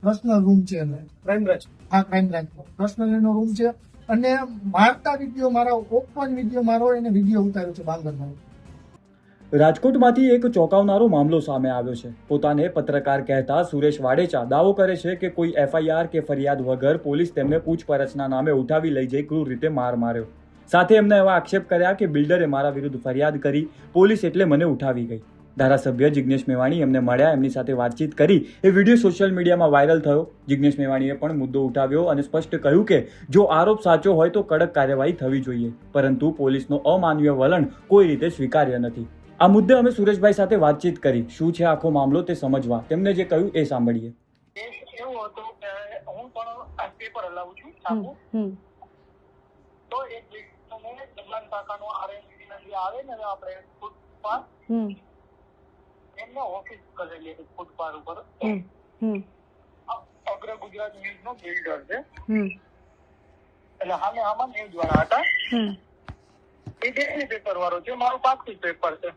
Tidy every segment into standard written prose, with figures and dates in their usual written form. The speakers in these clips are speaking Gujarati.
પર્સનલ રૂમ છે ક્રાઇમ બ્રાન્ચ. આ ક્રાઇમ બ્રાન્ચ પર્સનલ એનો રૂમ છે અને મારતા વિડીયો મારા ઓપન વિડીયો મારો એને વિડીયો ઉતાર્યો છે બાંગરમાં. રાજકોટમાંથી એક ચોંકાવનારો મામલો સામે આવ્યો છે. પોતાને પત્રકાર કહેતા સુરેશ વાડેચા દાવો કરે છે કે કોઈ FIR કે ફરિયાદ વગર પોલીસ તેમને પૂછપરછના નામે ઉઠાવી લઈ જઈ ક્રૂર રીતે માર માર્યો. સાથે એમને એવા આક્ષેપ કર્યા કે બિલ્ડરે મારા વિરુદ્ધ ફરિયાદ કરી, પોલીસ એટલે મને ઉઠાવી ગઈ. ધારાસભ્ય જિગ્નેશ મેવાણી એમને મળ્યા, એમની સાથે વાતચીત કરી. એ વિડીયો સોશિયલ મીડિયામાં વાયરલ થયો. જિગ્નેશ મેવાણીએ પણ મુદ્દો ઉઠાવ્યો અને સ્પષ્ટ કહ્યું કે જો આરોપ સાચો હોય તો કડક કાર્યવાહી થવી જોઈએ, પરંતુ પોલીસનો અમાનવીય વલણ કોઈ રીતે સ્વીકાર્ય નથી. આ મુદ્દે અમે સુરેશભાઈ સાથે વાતચીત કરી. શું છે આખો મામલો તે સમજવા તેમને જે કહ્યું એ સાંભળીએ. એવું હતું કે હું પણ આ પેપર હલાવું છું છાપું, તો એક વ્યક્તિને જમલાન શાખાનો RNC આવે ને આપણે ફૂટપાથ, એમને ઓફિસ કરેલી હતી ફૂટપાથ ઉપર. અગ્ર ગુજરાત ન્યૂઝ નો બિલ્ડર છે, એટલે સામે આમાં ન્યૂઝ વાળા હતા. એ ડેલી પેપર વાળો છે, મારું પાકું પેપર છે.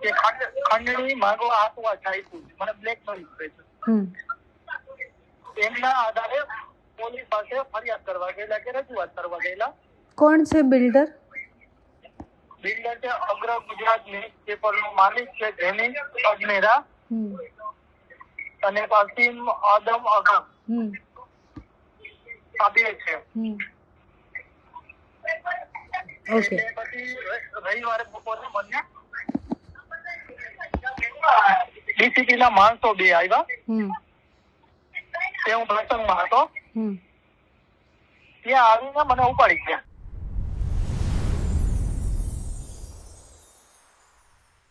ખંડણી માંગવા આપવા ચાહ્યું મને બ્લેકમેલ કરે છે. એમના આધારે પોલીસ પાસે ફરિયાદ કરવા ગયેલા કે રજૂઆત કરવા ગયેલા. કોણ છે બિલ્ડર? બિલ્ડર છે અગ્ર ગુજરાત ન્યૂઝ પેપર નો માલિક છે જેની અજમેરા અને કાસિમ આદમ અગમ આ બે છે. ઓકે. પછી રવિવારે બપોરે બન્યા DCP ના માણસો બે આવ્યા. તે હું પ્રસંગમાં હતો, ત્યાં આવીને મને ઉપાડી ગયા.